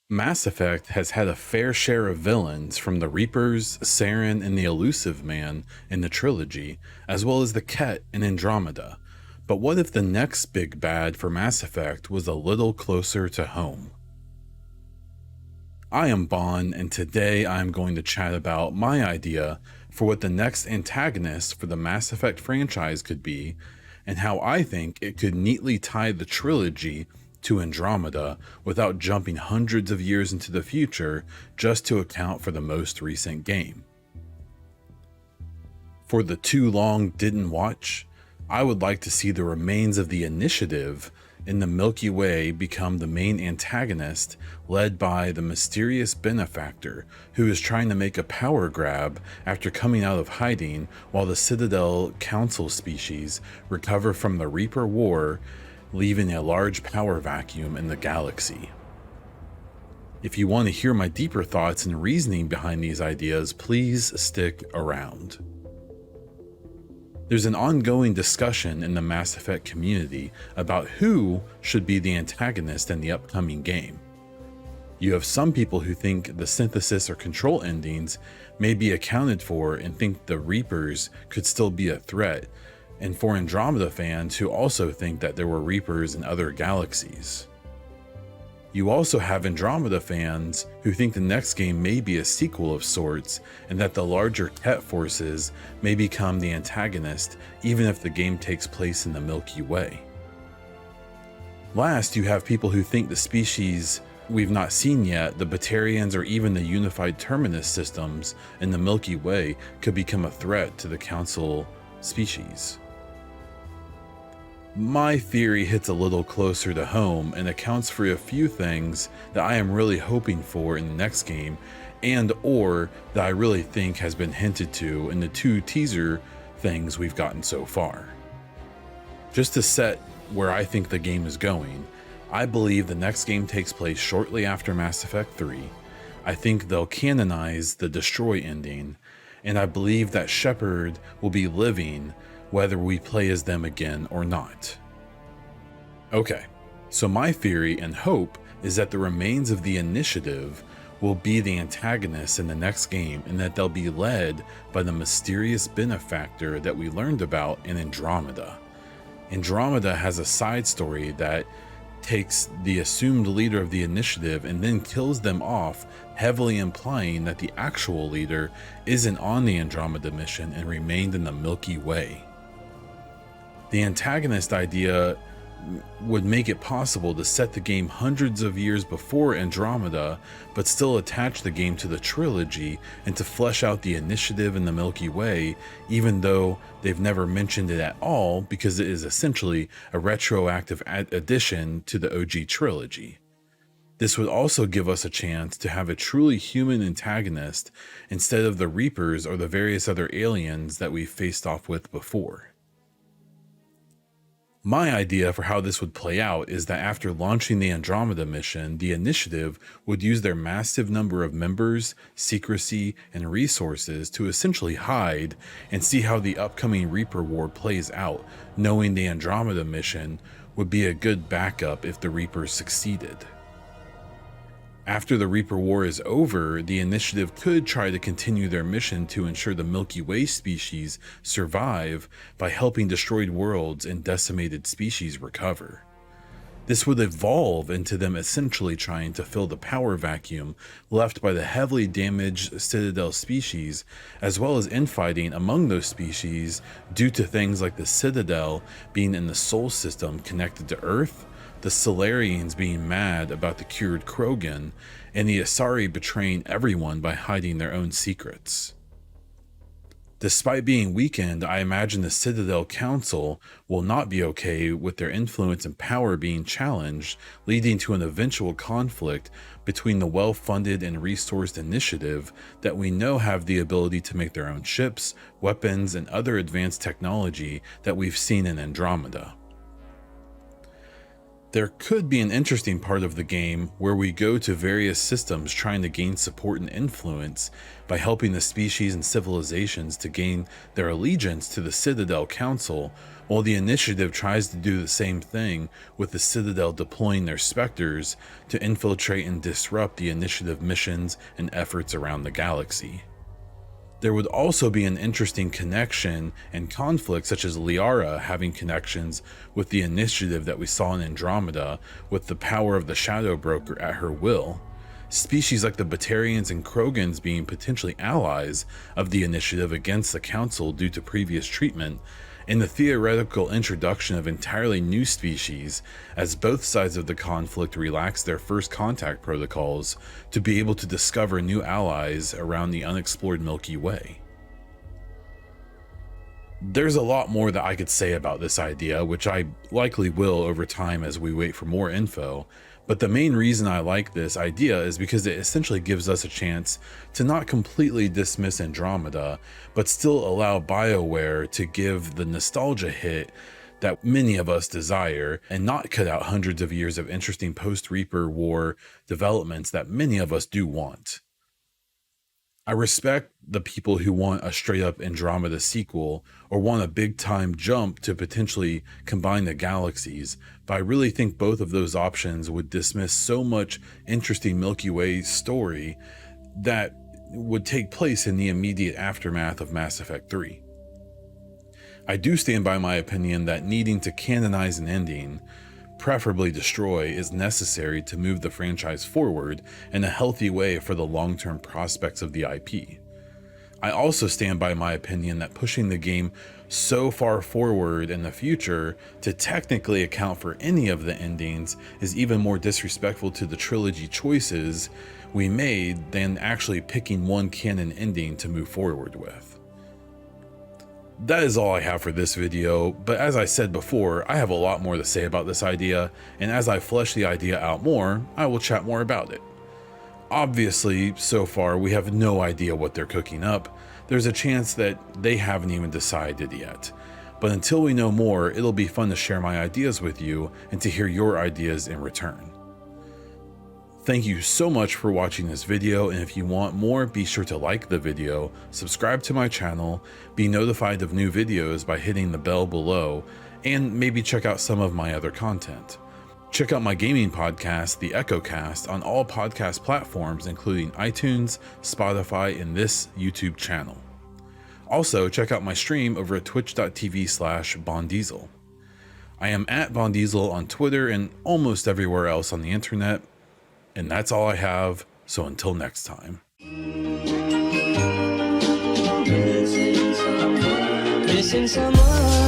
Mass Effect has had a fair share of villains from the Reapers, Saren, and the Elusive Man in the trilogy, as well as the Ket in Andromeda. But what if the next big bad for Mass Effect was a little closer to home? I am Bon, and today I am going to chat about my idea for what the next antagonist for the Mass Effect franchise could be, and how I think it could neatly tie the trilogy to Andromeda without jumping hundreds of years into the future just to account for the most recent game. For the too long didn't watch, I would like to see the remains of the Initiative in the Milky Way become the main antagonist, led by the mysterious benefactor who is trying to make a power grab after coming out of hiding while the Citadel Council species recover from the Reaper War, leaving a large power vacuum in the galaxy. If you want to hear my deeper thoughts and reasoning behind these ideas, please stick around. There's an ongoing discussion in the Mass Effect community about who should be the antagonist in the upcoming game. You have some people who think the synthesis or control endings may be accounted for and think the Reapers could still be a threat, and for Andromeda fans who also think that there were Reapers in other galaxies. You also have Andromeda fans who think the next game may be a sequel of sorts, and that the larger Ket forces may become the antagonist even if the game takes place in the Milky Way. Last, you have people who think the species we've not seen yet, the Batarians or even the unified terminus systems in the Milky Way, could become a threat to the Council species. My theory hits a little closer to home and accounts for a few things that I am really hoping for in the next game, and or that I really think has been hinted to in the 2 teaser things we've gotten so far. Just to set where I think the game is going, I believe the next game takes place shortly after Mass Effect 3. I think they'll canonize the Destroy ending, and I believe that Shepard will be living whether we play as them again or not. Okay, so my theory and hope is that the remains of the Initiative will be the antagonists in the next game, and that they'll be led by the mysterious benefactor that we learned about in Andromeda. Andromeda has a side story that takes the assumed leader of the Initiative and then kills them off, heavily implying that the actual leader isn't on the Andromeda mission and remained in the Milky Way. The antagonist idea would make it possible to set the game hundreds of years before Andromeda, but still attach the game to the trilogy and to flesh out the Initiative in the Milky Way, even though they've never mentioned it at all, because it is essentially a retroactive addition to the OG trilogy. This would also give us a chance to have a truly human antagonist instead of the Reapers or the various other aliens that we've faced off with before. My idea for how this would play out is that after launching the Andromeda mission, the Initiative would use their massive number of members, secrecy, and resources to essentially hide and see how the upcoming Reaper War plays out, knowing the Andromeda mission would be a good backup if the Reapers succeeded. After the Reaper War is over, the Initiative could try to continue their mission to ensure the Milky Way species survive by helping destroyed worlds and decimated species recover. This would evolve into them essentially trying to fill the power vacuum left by the heavily damaged Citadel species, as well as infighting among those species due to things like the Citadel being in the Sol system connected to Earth, the Solarians being mad about the cured Krogan, and the Asari betraying everyone by hiding their own secrets. Despite being weakened, I imagine the Citadel Council will not be okay with their influence and power being challenged, leading to an eventual conflict between the well-funded and resourced Initiative that we know have the ability to make their own ships, weapons, and other advanced technology that we've seen in Andromeda. There could be an interesting part of the game where we go to various systems trying to gain support and influence by helping the species and civilizations to gain their allegiance to the Citadel Council, while the Initiative tries to do the same thing, with the Citadel deploying their specters to infiltrate and disrupt the Initiative missions and efforts around the galaxy. There would also be an interesting connection and conflict, such as Liara having connections with the Initiative that we saw in Andromeda, with the power of the Shadow Broker at her will. Species like the Batarians and Krogans being potentially allies of the Initiative against the Council due to previous treatment, and the theoretical introduction of entirely new species as both sides of the conflict relax their first contact protocols to be able to discover new allies around the unexplored Milky Way. There's a lot more that I could say about this idea, which I likely will over time as we wait for more info, but the main reason I like this idea is because it essentially gives us a chance to not completely dismiss Andromeda, but still allow BioWare to give the nostalgia hit that many of us desire, and not cut out hundreds of years of interesting post-Reaper War developments that many of us do want. I respect the people who want a straight up Andromeda sequel or want a big time jump to potentially combine the galaxies, but I really think both of those options would dismiss so much interesting Milky Way story that would take place in the immediate aftermath of Mass Effect 3. I do stand by my opinion that needing to canonize an ending, preferably destroy, is necessary to move the franchise forward in a healthy way for the long-term prospects of the IP. I also stand by my opinion that pushing the game so far forward in the future to technically account for any of the endings is even more disrespectful to the trilogy choices we made than actually picking one canon ending to move forward with. That is all I have for this video, but as I said before, I have a lot more to say about this idea, and as I flesh the idea out more, I will chat more about it. Obviously, so far we have no idea what they're cooking up. There's a chance that they haven't even decided yet. But until we know more, it'll be fun to share my ideas with you and to hear your ideas in return. Thank you so much for watching this video, and if you want more, be sure to like the video, subscribe to my channel, be notified of new videos by hitting the bell below, and maybe check out some of my other content. Check out my gaming podcast, The EchoCast, on all podcast platforms including iTunes, Spotify, and this YouTube channel. Also, check out my stream over at twitch.tv/BonDiesel. I am at BonDiesel on Twitter and almost everywhere else on the internet. And that's all I have, so until next time. Missing someone.